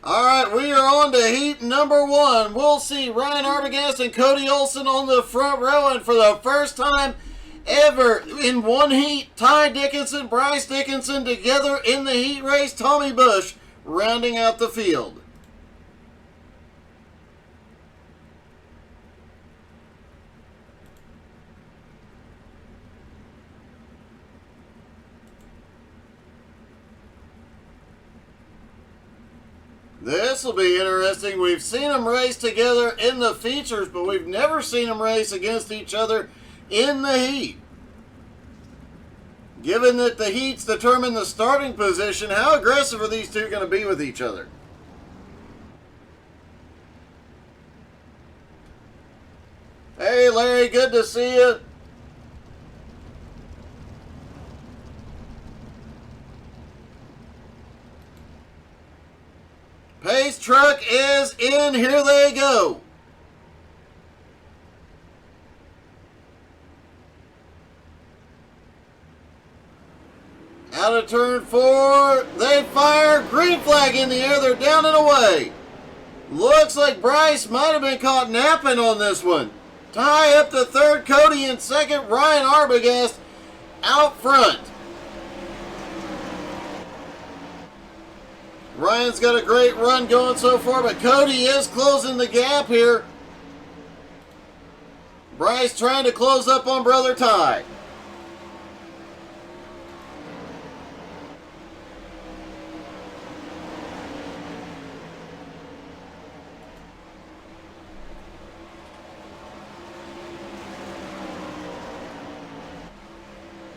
All right, we are on to heat number 1. We'll see Ryan Arbogast and Cody Olson on the front row, and for the first time ever in one heat, Ty Dickinson, Bryce Dickinson together in the heat race. Tommy Bush rounding out the field. This will be interesting. We've seen them race together in the features, but we've never seen them race against each other in the heat. Given that the heats determine the starting position, how aggressive are these two going to be with each other? Hey Larry, good to see you. Pace truck is in. Here they go. Out of turn 4. They fire. Green flag in the air. They're down and away. Looks like Bryce might have been caught napping on this one. Ty up to third. Cody in second. Ryan Arbogast out front. Ryan's got a great run going so far, but Cody is closing the gap here. Bryce trying to close up on brother Ty.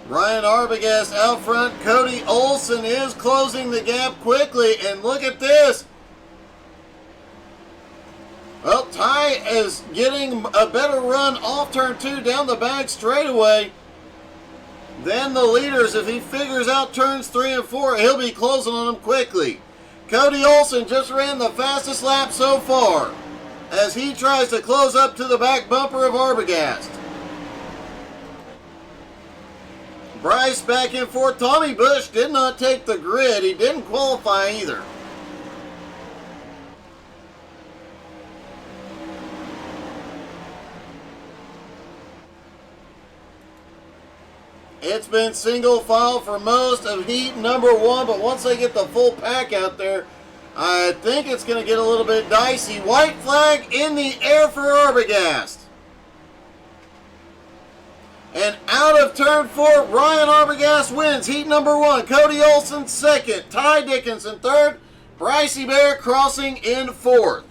Ryan Arbogast out front. Cody Olson is closing the gap quickly. And look at this. Well, Ty is getting a better run off turn 2 down the back straightaway than the leaders. If he figures out turns 3 and 4, he'll be closing on them quickly. Cody Olson just ran the fastest lap so far as he tries to close up to the back bumper of Arbogast. Bryce back and forth. Tommy Bush did not take the grid. He didn't qualify either. It's been single file for most of heat number 1, but once they get the full pack out there, I think it's going to get a little bit dicey. White flag in the air for Arbogast. And out of turn 4, Ryan Arbogast wins heat number 1. Cody Olson second. Ty Dickinson third. Brycey Bear crossing in fourth.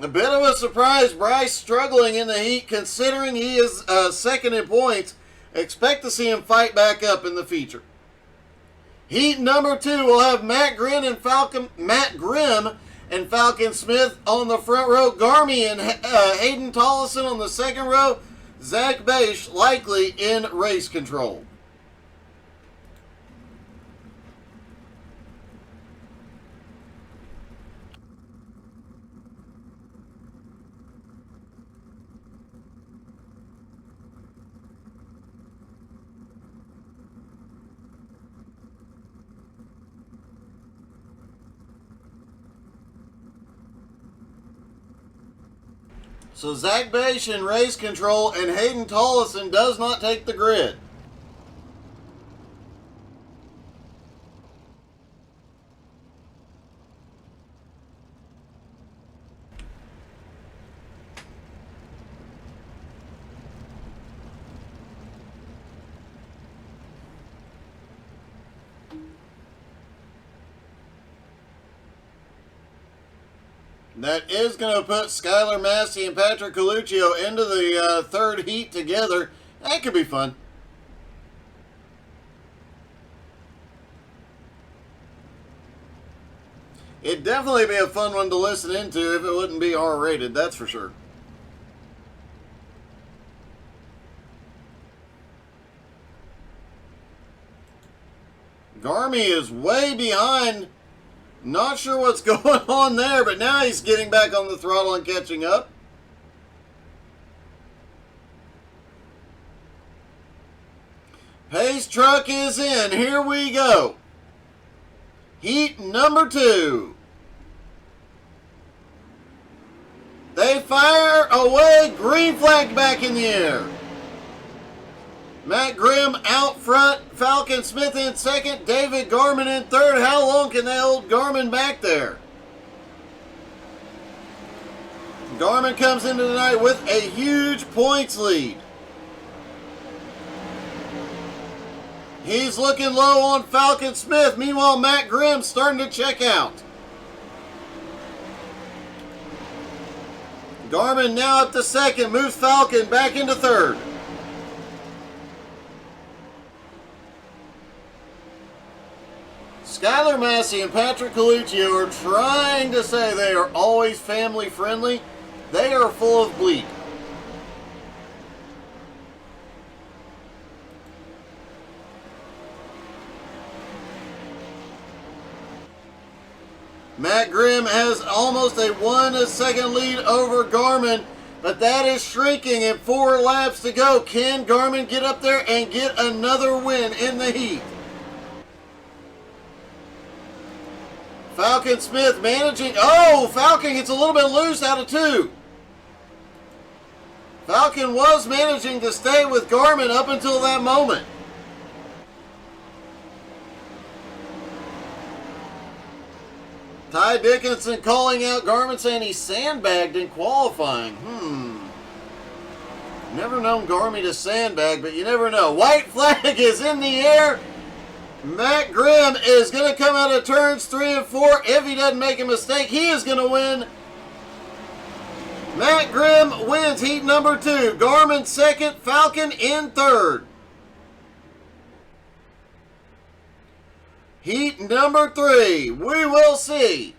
A bit of a surprise. Bryce struggling in the heat considering he is second in points. Expect to see him fight back up in the feature. Heat number 2 will have Matt Grimm and Falcon Smith on the front row. Gourmet and Hayden Tollison on the second row. Zach Beisch likely in race control. So Zach Beisch in race control, and Hayden Tollison does not take the grid. That is going to put Skylar Massey and Patrick Coluccio into the third heat together. That could be fun. It'd definitely be a fun one to listen into if it wouldn't be R-rated, that's for sure. Gourmet is way behind. Not sure what's going on there, but now he's getting back on the throttle and catching up. Pace truck is in. Here we go. Heat number 2. They fire away. Green flag back in the air. Matt Grimm out front. Falcon Smith in second. David Gorman in third. How long can they hold Gorman back there? Gorman comes into the night with a huge points lead. He's looking low on Falcon Smith. Meanwhile, Matt Grimm starting to check out. Gorman now up to second. Moves Falcon back into third. Skylar Massey and Patrick Coluccio are trying to say they are always family friendly. They are full of bleep. Matt Grimm has almost a 1 second lead over Gorman, but that is shrinking and 4 laps to go. Can Gorman get up there and get another win in the heat? Falcon Smith managing. Oh, Falcon gets a little bit loose out of 2. Falcon was managing to stay with Gorman up until that moment. Ty Dickinson calling out Gorman, saying he sandbagged in qualifying. Never known Gorman to sandbag, but you never know. White flag is in the air. Matt Grimm is going to come out of turns 3 and 4. If he doesn't make a mistake, he is going to win. Matt Grimm wins heat number 2. Gorman second, Falcon in third. Heat number 3, we will see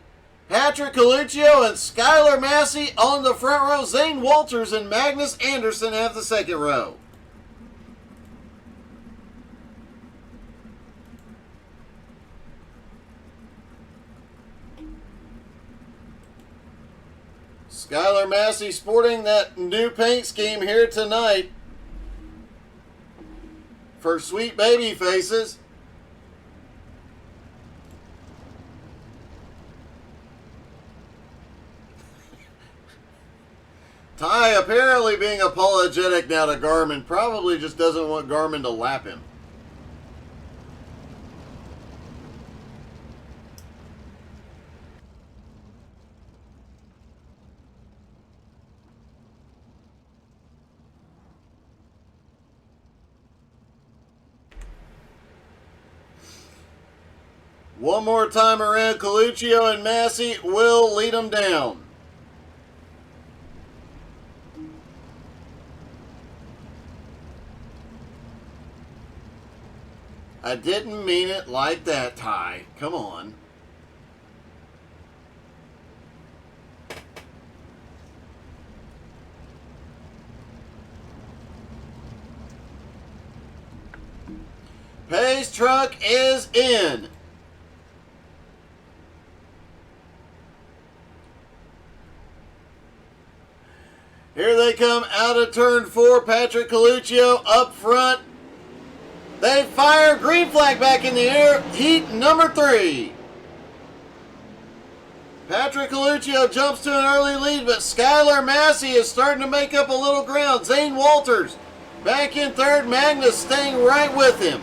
Patrick Coluccio and Skylar Massey on the front row. Zane Walters and Magnus Anderson have the second row. Skylar Massey sporting that new paint scheme here tonight for Sweet Baby Faces. Ty apparently being apologetic now to Gorman. Probably just doesn't want Gorman to lap him. One more time around, Coluccio and Massey will lead them down. I didn't mean it like that, Ty. Come on. Pace truck is in. Here they come out of turn 4. Patrick Coluccio up front. They fire. Green flag back in the air. Heat number 3. Patrick Coluccio jumps to an early lead, but Skylar Massey is starting to make up a little ground. Zane Walters back in third. Magnus staying right with him.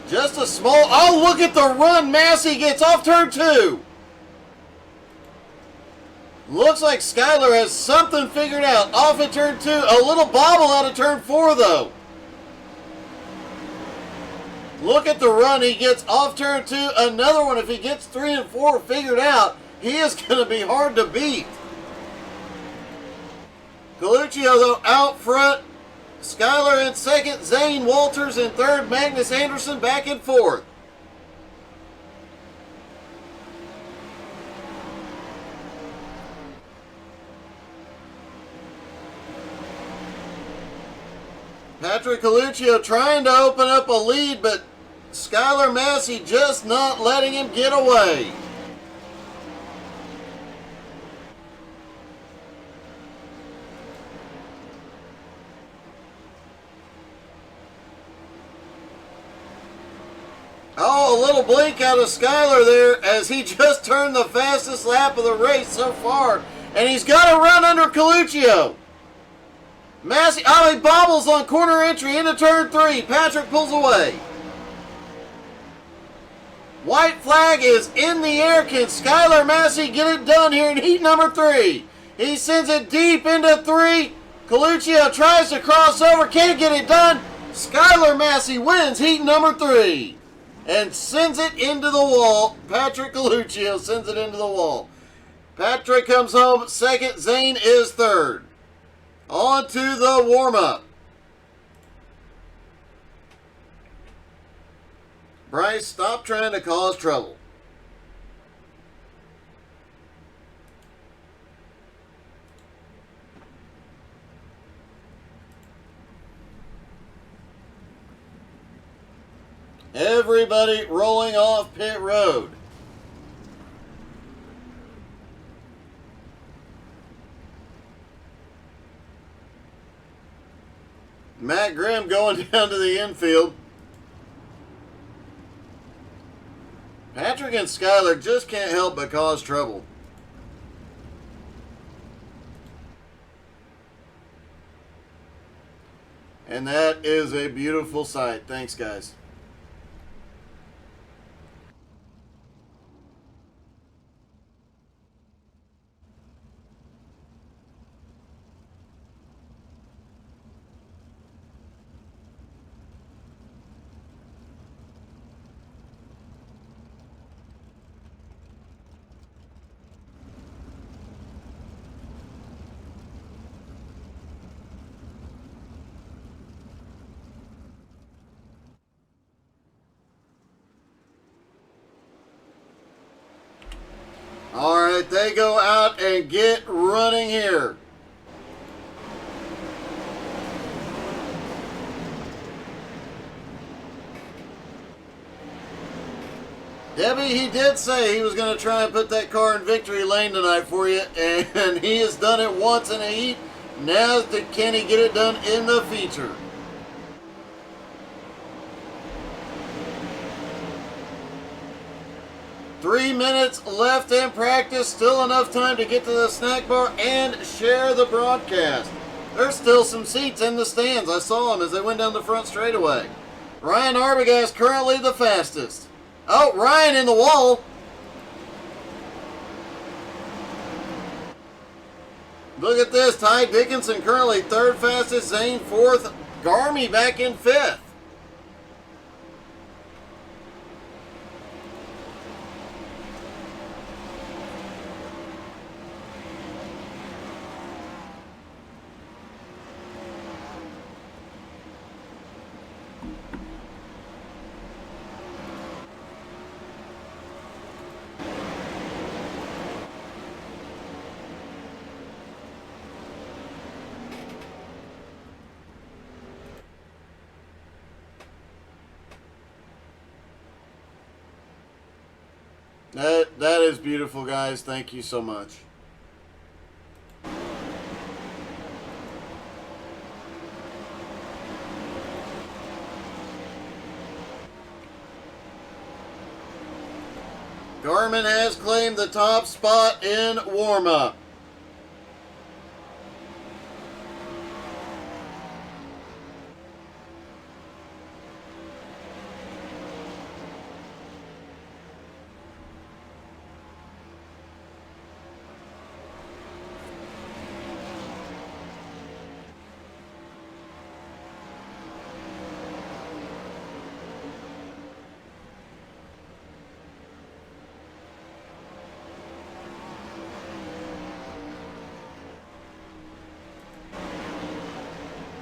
Just a small... Oh, look at the run Massey gets off turn 2. Looks like Skylar has something figured out. Off at turn 2. A little bobble out of turn 4, though. Look at the run he gets off turn 2. Another one, if he gets 3 and 4 figured out, he is going to be hard to beat. Coluccio, though, out front. Skylar in second. Zane Walters in third. Magnus Anderson back in fourth. Patrick Coluccio trying to open up a lead, but Skylar Massey just not letting him get away. Oh, a little blink out of Skyler there as he just turned the fastest lap of the race so far. And he's got to run under Coluccio. Massey, he bobbles on corner entry into turn 3. Patrick pulls away. White flag is in the air. Can Skyler Massey get it done here in heat number 3? He sends it deep into 3. Coluccio tries to cross over, can't get it done. Skyler Massey wins heat number 3 and sends it into the wall. Patrick Coluccio sends it into the wall. Patrick comes home second. Zane is third. On to the warm-up. Bryce, stop trying to cause trouble. Everybody rolling off pit road. Matt Grimm going down to the infield. Patrick and Skyler just can't help but cause trouble. And that is a beautiful sight. Thanks, guys. All right, they go out and get running here. Debbie, he did say he was going to try and put that car in victory lane tonight for you, and he has done it once in a heat. Now can he get it done in the feature? Three minutes left in practice. Still enough time to get to the snack bar and share the broadcast. There's still some seats in the stands. I saw them as they went down the front straightaway. Ryan Arbogast currently the fastest. Oh, Ryan in the wall. Look at this. Ty Dickinson currently third fastest. Zane fourth. Garmy back in fifth. That is beautiful, guys. Thank you so much. Gorman has claimed the top spot in warm-up.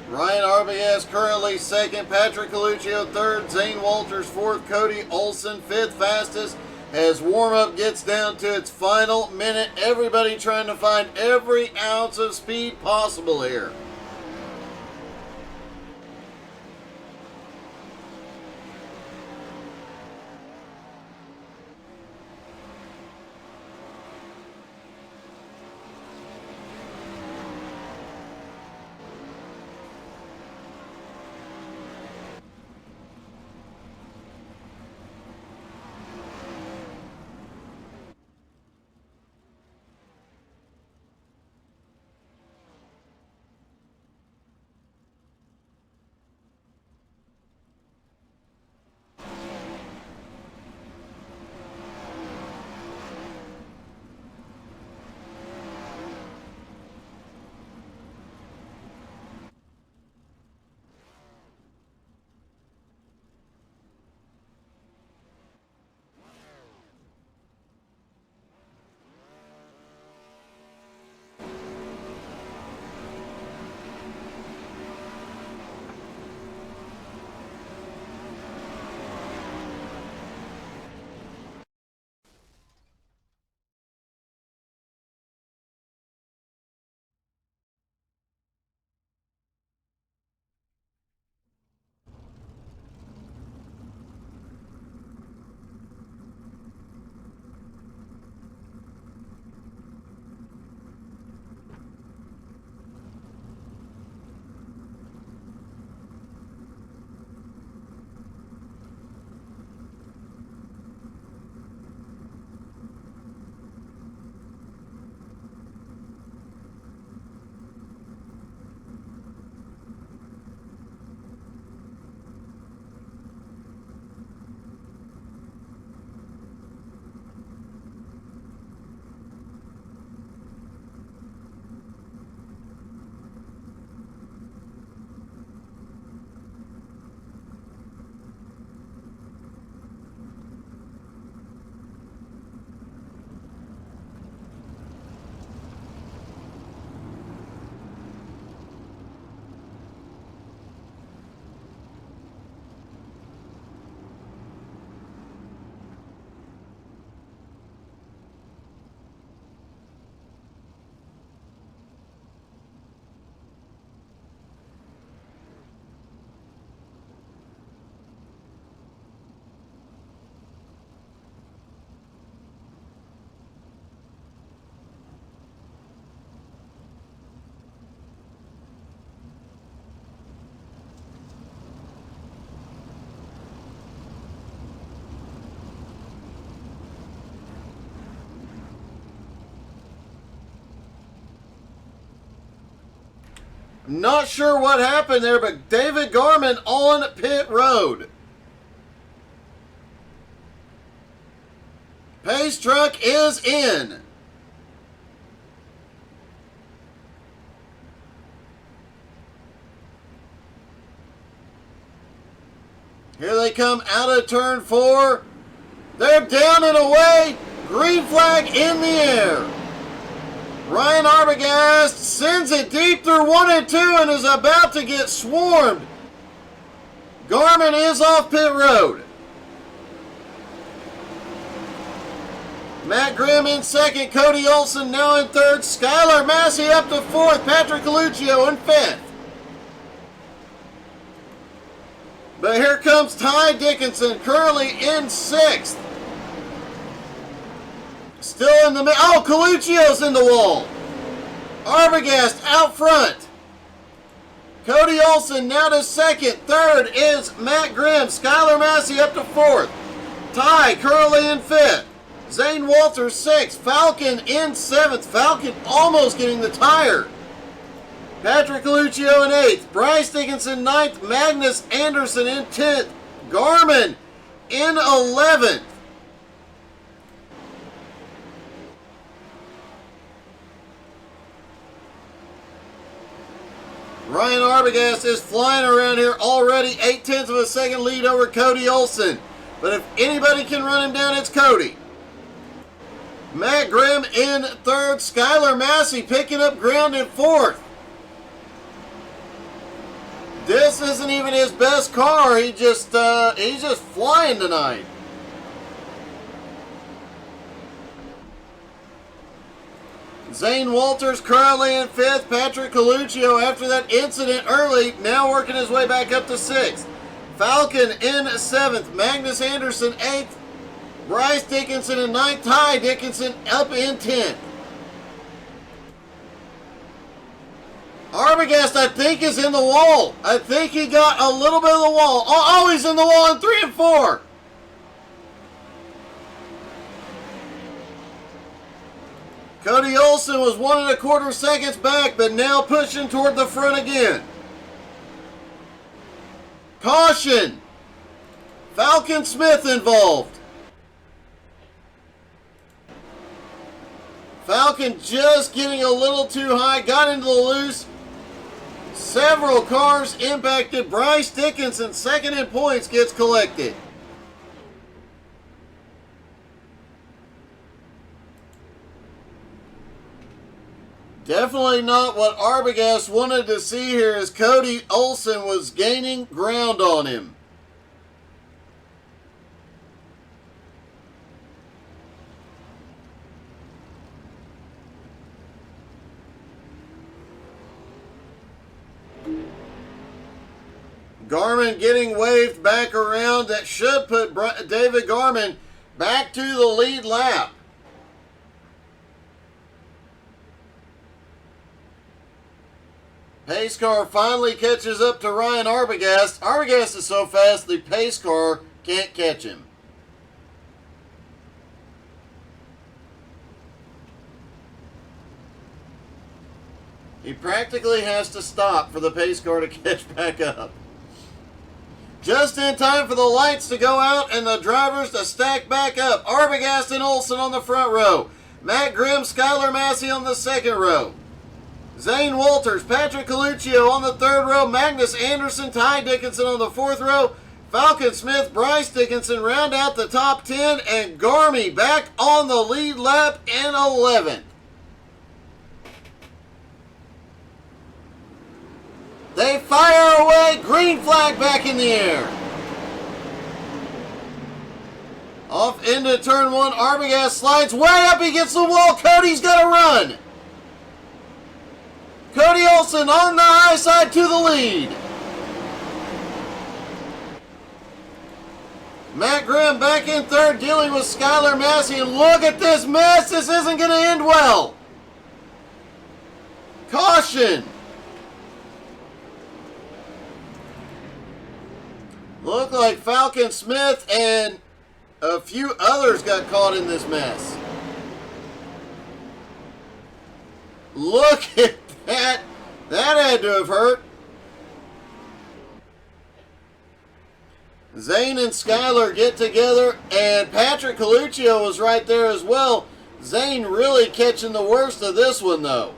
Ryan Arbogast currently second, Patrick Coluccio third, Zane Walters fourth, Cody Olson fifth fastest. As warm-up gets down to its final minute, everybody trying to find every ounce of speed possible here. Not sure what happened there, but David Gorman on pit road. Pace truck is in. Here they come out of turn 4. They're down and away. Green flag in the air. Ryan Arbogast sends it deep through 1 and 2 and is about to get swarmed. Gorman is off pit road. Matt Grimm in second. Cody Olson now in third. Skylar Massey up to fourth. Patrick Coluccio in fifth. But here comes Ty Dickinson, currently in sixth. Still in the middle. Oh, Coluccio's in the wall. Arbogast out front. Cody Olson now to second. Third is Matt Grimm. Skylar Massey up to fourth. Ty currently in fifth. Zane Walters sixth. Falcon in seventh. Falcon almost getting the tire. Patrick Coluccio in 8th, Bryce Dickinson 9th, Magnus Anderson in 10th, Gorman in 11th. Ryan Arbogast is flying around here already, 0.8 of a second lead over Cody Olson. But if anybody can run him down, it's Cody. Matt Grimm in 3rd, Skylar Massey picking up ground in 4th. This isn't even his best car. He's just flying tonight. Zane Walters currently in 5th. Patrick Coluccio, after that incident early, now working his way back up to 6th. Falcon in 7th. Magnus Anderson 8th. Bryce Dickinson in 9th. Ty Dickinson up in 10th. Arbogast, I think, is in the wall. I think he got a little bit of the wall. Oh, he's in the wall in 3 and 4. Cody Olson was 1 1/4 seconds back, but now pushing toward the front again. Caution! Falcon Smith involved. Falcon just getting a little too high, got into the loose. Several cars impacted. Bryce Dickinson, second in points, gets collected. Definitely not what Arbogast wanted to see here, as Cody Olson was gaining ground on him. Gorman getting waved back around. That should put David Gorman back to the lead lap. Pace car finally catches up to Ryan Arbogast. Arbogast is so fast the pace car can't catch him. He practically has to stop for the pace car to catch back up. Just in time for the lights to go out and the drivers to stack back up. Arbogast and Olson on the front row. Matt Grimm, Skylar Massey on the second row. Zane Walters, Patrick Coluccio on the third row. Magnus Anderson, Ty Dickinson on the fourth row. Falcon Smith, Bryce Dickinson round out the top 10. And Gourmet back on the lead lap in 11th. They fire away. Green flag back in the air. Off into turn 1. Arbogast slides way up against the wall. Cody's got to run. Cody Olson on the high side to the lead. Matt Grimm back in third, dealing with Skylar Massey. And look at this mess. This isn't going to end well. Caution. Looked like Falcon Smith and a few others got caught in this mess. Look at that That had to have hurt. Zane and Skylar get together, and Patrick Coluccio was right there as well. Zane really catching the worst of this one, though.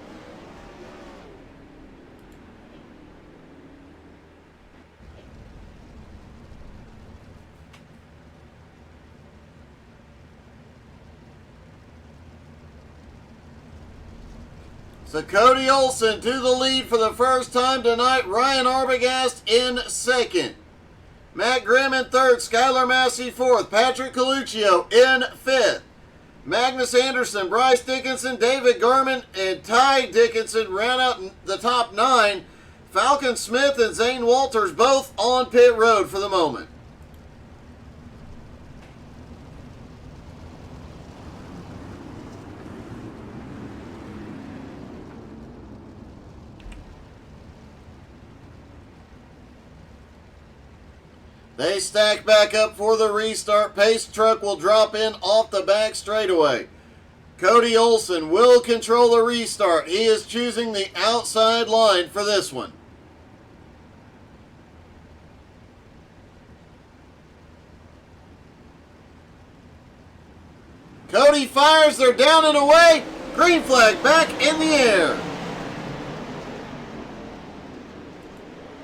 So Cody Olson to the lead for the first time tonight. Ryan Arbogast in second. Matt Grimm in third. Skylar Massey fourth. Patrick Coluccio in fifth. Magnus Anderson, Bryce Dickinson, David Gorman, and Ty Dickinson round out the top 9. Falcon Smith and Zane Walters both on pit road for the moment. They stack back up for the restart. Pace truck will drop in off the back straightaway. Cody Olson will control the restart. He is choosing the outside line for this one. Cody fires. They're down and away. Green flag back in the air.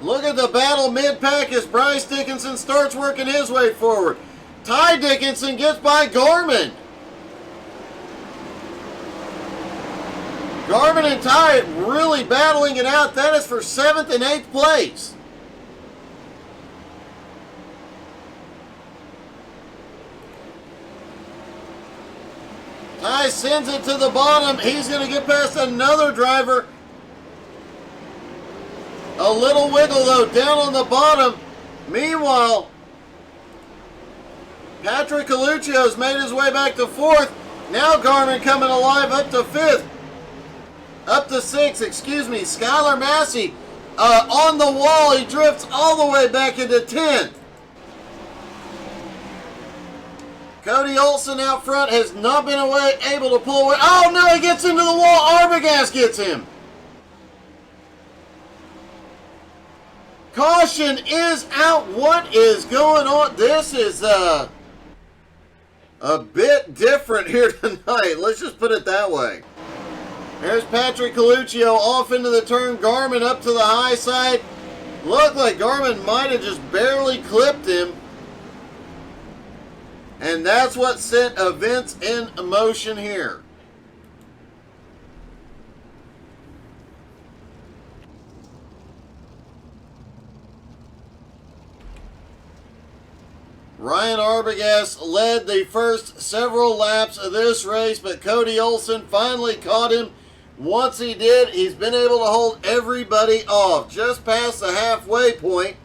Look at the battle mid-pack as Bryce Dickinson starts working his way forward. Ty Dickinson gets by Gorman. Gorman and Ty really battling it out. That is for 7th and 8th place. Ty sends it to the bottom. He's going to get past another driver. A little wiggle, though, down on the bottom. Meanwhile, Patrick Coluccio has made his way back to 4th. Now Gorman coming alive up to 5th. Up to 6th, excuse me. Skylar Massey on the wall. He drifts all the way back into 10th. Cody Olson out front has not been able to pull away. Oh, no, he gets into the wall. Arbogast gets him. Caution is out. What is going on? This is a bit different here tonight. Let's just put it that way. There's Patrick Coluccio off into the turn. Gorman up to the high side. Looked like Gorman might have just barely clipped him. And that's what sent events in motion here. Ryan Arbogast led the first several laps of this race, but Cody Olson finally caught him. Once he did, he's been able to hold everybody off just past the halfway point.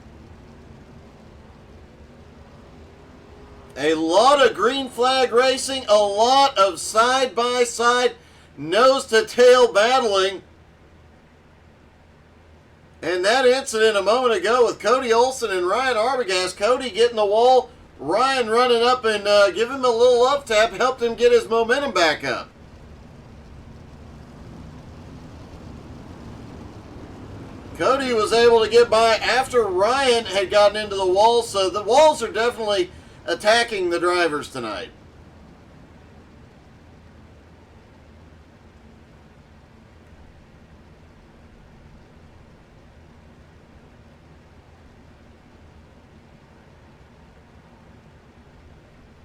A lot of green flag racing, a lot of side-by-side, nose-to-tail battling. And that incident a moment ago with Cody Olson and Ryan Arbogast, Cody getting the wall, Ryan running up and give him a little love tap, helped him get his momentum back up. Cody was able to get by after Ryan had gotten into the wall, so the walls are definitely attacking the drivers tonight.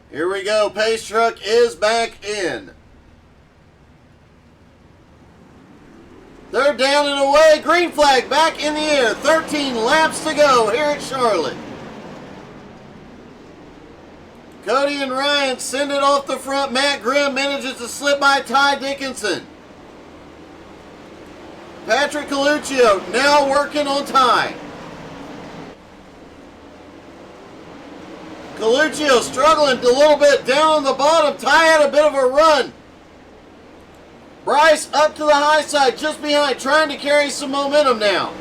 Here we go. Pace truck is back in. They're down and away. Green flag back in the air. 13 laps to go here at Charlotte. Cody and Ryan send it off the front. Matt Grimm manages to slip by Ty Dickinson. Patrick Coluccio now working on Ty. Coluccio struggling a little bit down on the bottom. Ty had a bit of a run. Bryce up to the high side, just behind, trying to carry some momentum now.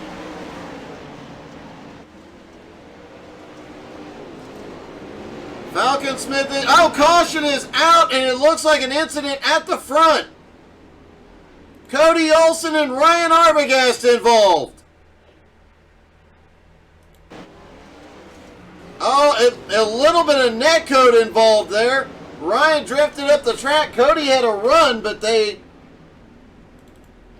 Falcon Smith, caution is out, and it looks like an incident at the front. Cody Olson and Ryan Arbogast involved. Oh, a little bit of netcode involved there. Ryan drifted up the track. Cody had a run, but there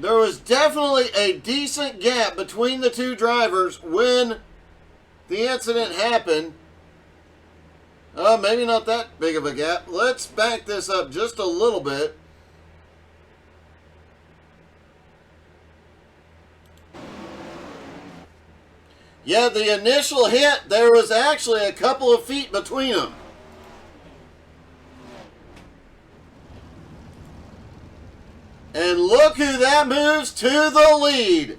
was definitely a decent gap between the two drivers when the incident happened. Maybe not that big of a gap. Let's back this up just a little bit. Yeah, the initial hit, there was actually a couple of feet between them. And look who that moves to the lead.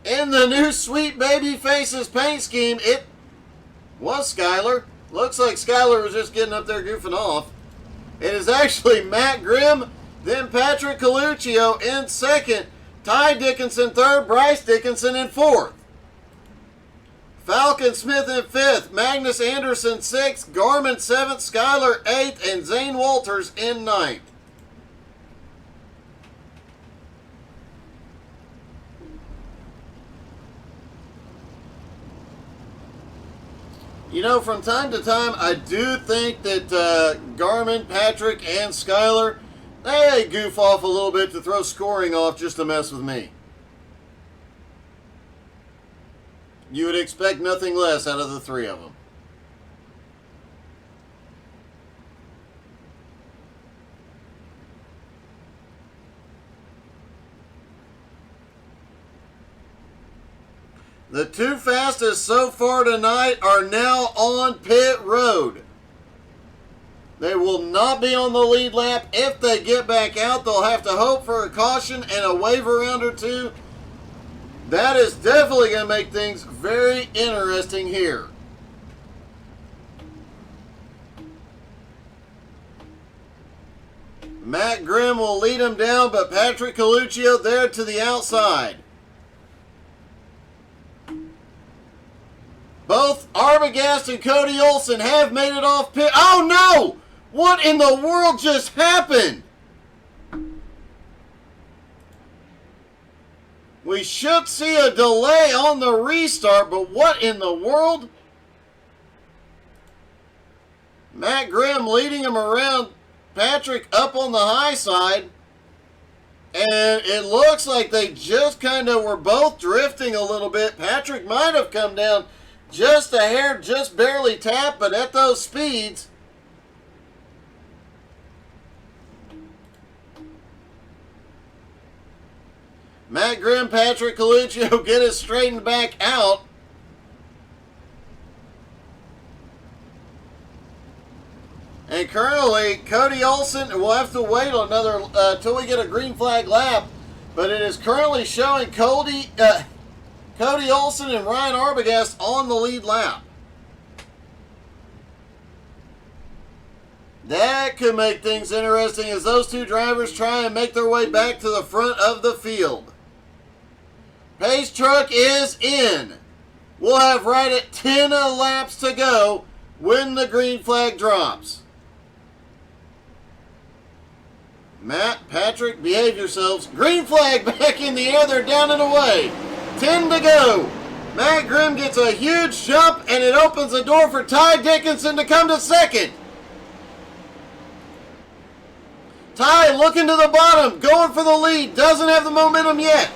In the new Sweet Baby Faces paint scheme, it was Skyler. Looks like Skyler was just getting up there goofing off. It is actually Matt Grimm, then Patrick Coluccio in second, Ty Dickinson third, Bryce Dickinson in fourth. Falcon Smith in fifth, Magnus Anderson sixth, Gorman seventh, Skyler eighth, and Zane Walters in ninth. You know, from time to time, I do think that Gorman, Patrick, and Skyler, they goof off a little bit to throw scoring off just to mess with me. You would expect nothing less out of the three of them. The two fastest so far tonight are now on pit road. They will not be on the lead lap. If they get back out, they'll have to hope for a caution and a wave around or two. That is definitely going to make things very interesting here. Matt Grimm will lead him down, but Patrick Coluccio there to the outside. Both Arbogast and Cody Olson have made it off pit. Oh no! What in the world just happened? We should see a delay on the restart, but what in the world? Matt Grimm leading him around, Patrick up on the high side. And it looks like they just kind of were both drifting a little bit. Patrick might have come down just a hair, just barely tapped, but at those speeds. Matt Grimm, Patrick Coluccio get it straightened back out. And currently, Cody Olson will have to wait another till we get a green flag lap. But it is currently showing Cody Olson and Ryan Arbogast on the lead lap. That could make things interesting as those two drivers try and make their way back to the front of the field. Pace truck is in. We'll have right at 10 laps to go when the green flag drops. Matt, Patrick, behave yourselves. Green flag back in the air. They're down and away. 10 to go. Matt Grimm gets a huge jump, and it opens the door for Ty Dickinson to come to second. Ty looking to the bottom, going for the lead. Doesn't have the momentum yet.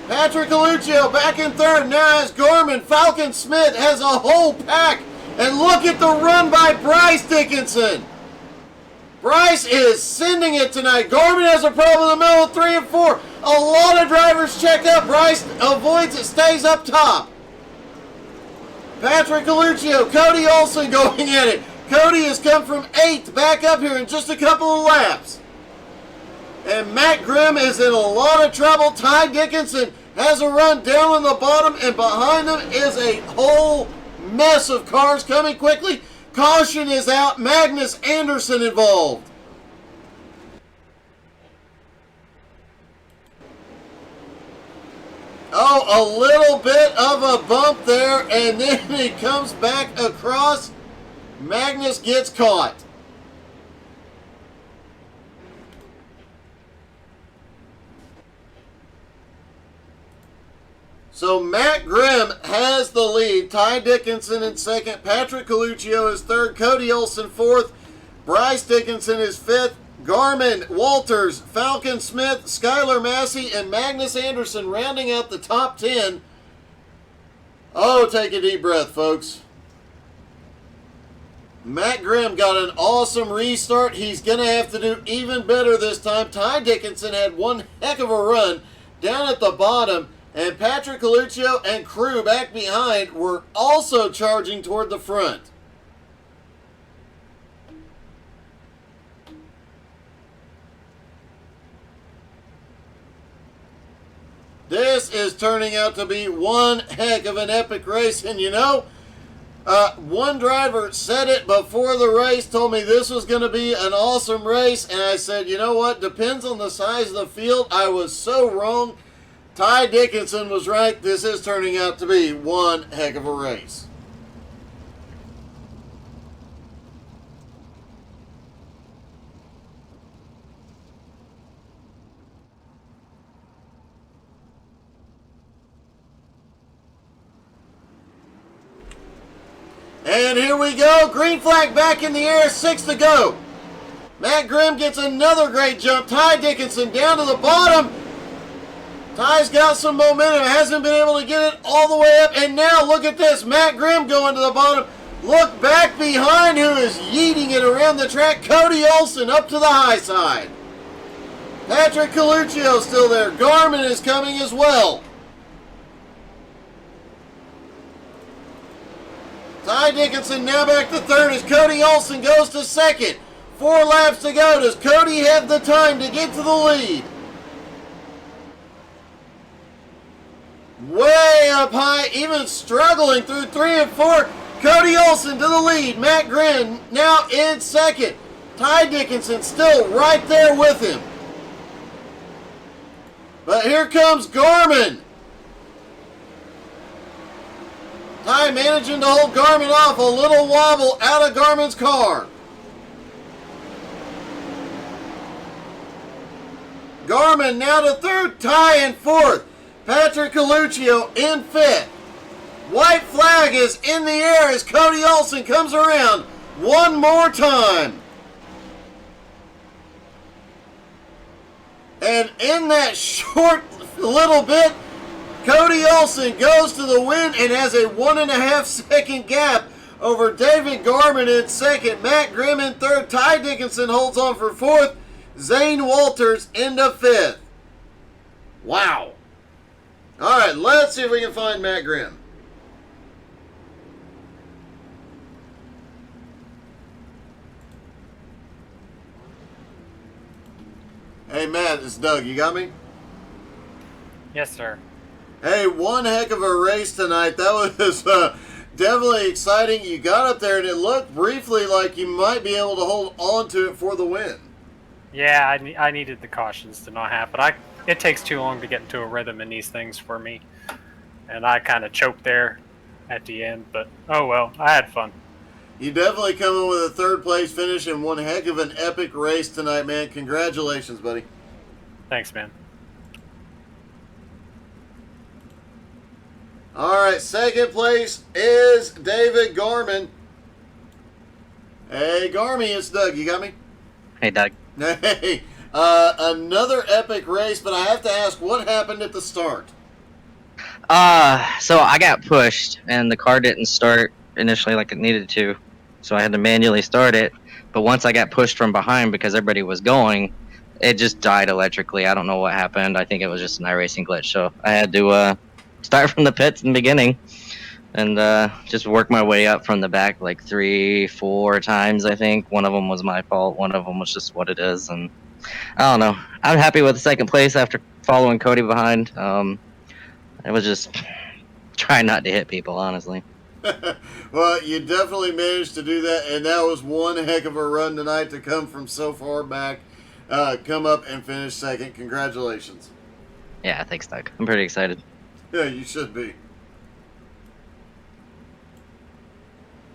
Patrick Coluccio back in third. Now has Gorman. Falcon Smith has a whole pack. And look at the run by Bryce Dickinson. Bryce is sending it tonight. Gorman has a problem in the middle of 3 and 4. A lot of drivers check up. Bryce avoids it, stays up top. Patrick Coluccio, Cody Olson going at it. Cody has come from 8th back up here in just a couple of laps. And Matt Grimm is in a lot of trouble. Ty Dickinson has a run down on the bottom, and behind him is a whole mess of cars coming quickly. Caution is out. Magnus Anderson involved. Oh, a little bit of a bump there, and then he comes back across. Magnus gets caught. So Matt Grimm has the lead. Ty Dickinson in second. Patrick Coluccio is third. Cody Olson fourth. Bryce Dickinson is fifth. Gorman, Walters, Falcon Smith, Skylar Massey, and Magnus Anderson rounding out the top 10. Oh, take a deep breath, folks. Matt Grimm got an awesome restart. He's going to have to do even better this time. Ty Dickinson had one heck of a run down at the bottom. And Patrick Coluccio and crew back behind were also charging toward the front. This is turning out to be one heck of an epic race. And you know, one driver said it before the race, told me this was going to be an awesome race. And I said, you know what, depends on the size of the field. I was so wrong. Ty Dickinson was right. This is turning out to be one heck of a race. And here we go. Green flag back in the air. 6 to go. Matt Grimm gets another great jump. Ty Dickinson down to the bottom. Ty's got some momentum, hasn't been able to get it all the way up, and now look at this, Matt Grimm going to the bottom. Look back behind who is yeeting it around the track, Cody Olson up to the high side. Patrick Coluccio still there, Gorman is coming as well. Ty Dickinson now back to third as Cody Olson goes to second. 4 laps to go. Does Cody have the time to get to the lead? Way up high, even struggling through 3 and 4. Cody Olson to the lead. Matt Grimm now in second. Ty Dickinson still right there with him. But here comes Gorman. Ty managing to hold Gorman off. A little wobble out of Gorman's car. Gorman now to third. Ty in fourth. Patrick Coluccio in fifth. White flag is in the air as Cody Olson comes around one more time. And in that short little bit, Cody Olson goes to the win and has a 1.5 second gap over David Gorman in second. Matt Grimm in third. Ty Dickinson holds on for fourth. Zane Walters into fifth. Wow. All right, let's see if we can find Matt Grimm. Hey, Matt, it's Doug. You got me? Yes, sir. Hey, one heck of a race tonight. That was definitely exciting. You got up there, and it looked briefly like you might be able to hold on to it for the win. Yeah, I needed the cautions to not happen. It takes too long to get into a rhythm in these things for me. And I kind of choked there at the end. But, oh well, I had fun. You definitely come in with a third-place finish and one heck of an epic race tonight, man. Congratulations, buddy. Thanks, man. All right, second place is David Gorman. Hey, Gormy, it's Doug. You got me? Hey, Doug. Hey, another epic race, but I have to ask, what happened at the start? So I got pushed, and the car didn't start initially like it needed to, so I had to manually start it. But once I got pushed from behind because everybody was going, it just died electrically. I don't know what happened. I think it was just an iRacing glitch, so I had to start from the pits in the beginning and just work my way up from the back like 3-4 times, I think. One of them was my fault. One of them was just what it is, and I don't know. I'm happy with the second place after following Cody behind. It was just trying not to hit people, honestly. Well, you definitely managed to do that, and that was one heck of a run tonight to come from so far back, come up and finish second. Congratulations. Yeah, thanks, Doug. I'm pretty excited. Yeah, you should be.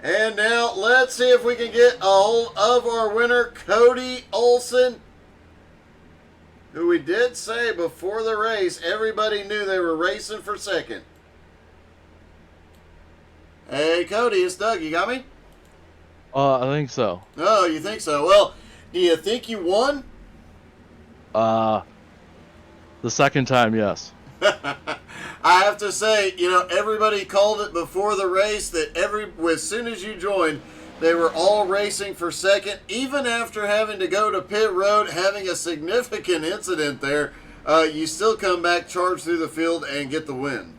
And now let's see if we can get a hold of our winner, Cody Olson, who we did say before the race everybody knew they were racing for second. Hey, Cody, it's Doug. You got me? I think so. Oh, you think so? Well, do you think you won? The second time, yes. I have to say, everybody called it before the race that as soon as you joined, they were all racing for second, even after having to go to pit road, having a significant incident there. You still come back, charge through the field, and get the win.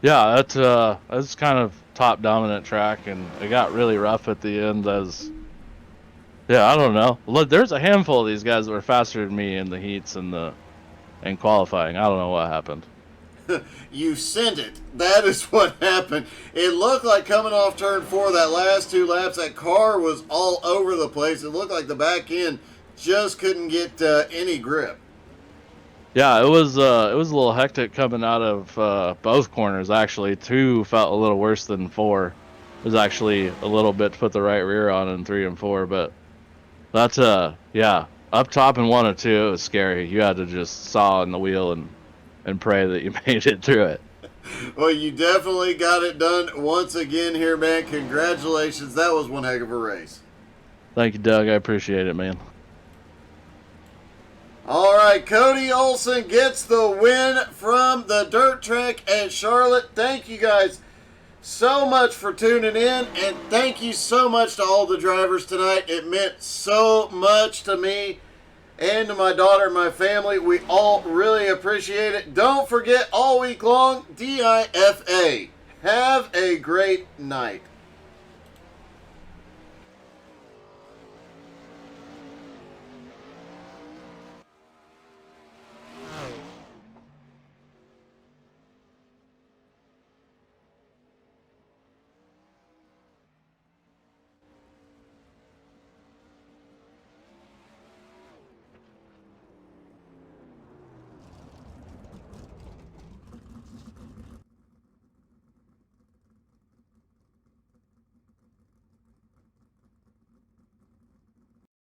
Yeah, that's kind of top dominant track, and it got really rough at the end. I don't know. Look, there's a handful of these guys that were faster than me in the heats and qualifying. I don't know what happened. You sent it. That is what happened. It looked like coming off turn 4, that last 2 laps, that car was all over the place. It looked like the back end just couldn't get any grip. Yeah, it was a little hectic coming out of both corners. Actually, 2 felt a little worse than 4. It was actually a little bit to put the right rear on in 3 and 4, but that's up top in 1 and 2. It was scary. You had to just saw in the wheel and pray that you made it through it. Well, you definitely got it done once again here, man. Congratulations. That was one heck of a race. Thank you, Doug. I appreciate it, man. All right, Cody Olson gets the win from the dirt track at Charlotte. Thank you guys so much for tuning in, and thank you so much to all the drivers tonight. It meant so much to me and to my daughter and my family. We all really appreciate it. Don't forget, all week long, DIFA. Have a great night.